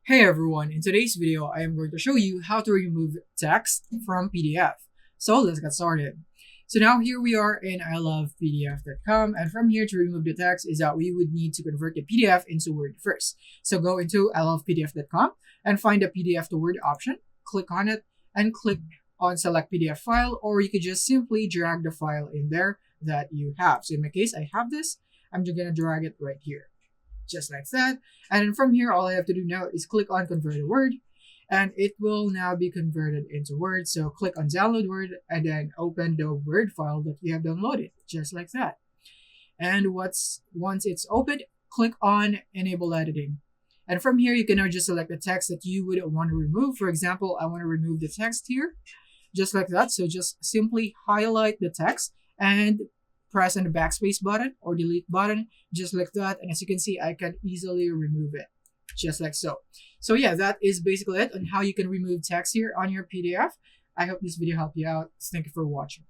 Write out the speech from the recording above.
Hey everyone, in today's video, I am going to show you how to remove text from PDF. So let's get started. So now here we are in ilovepdf.com, and from here to remove the text is that we would need to convert the PDF into Word first. So go into ilovepdf.com and find the PDF to Word option, click on it, and click on select PDF file, or you could just simply drag the file in there that you have. So in my case, I have this. I'm just going to drag it right here, just like that. And then from here, all I have to do now is click on convert a Word, and it will now be converted into Word. So click on download Word and then open the Word file that you have downloaded, just like that. And once it's opened, click on enable editing. And from here, you can now just select the text that you would want to remove. For example, I want to remove the text here, just like that. So just simply highlight the text and press on the backspace button or delete button, just like that. And as you can see, I can easily remove it, just like so. So yeah, that is basically it on how you can remove text here on your PDF. I hope this video helped you out. Thank you for watching.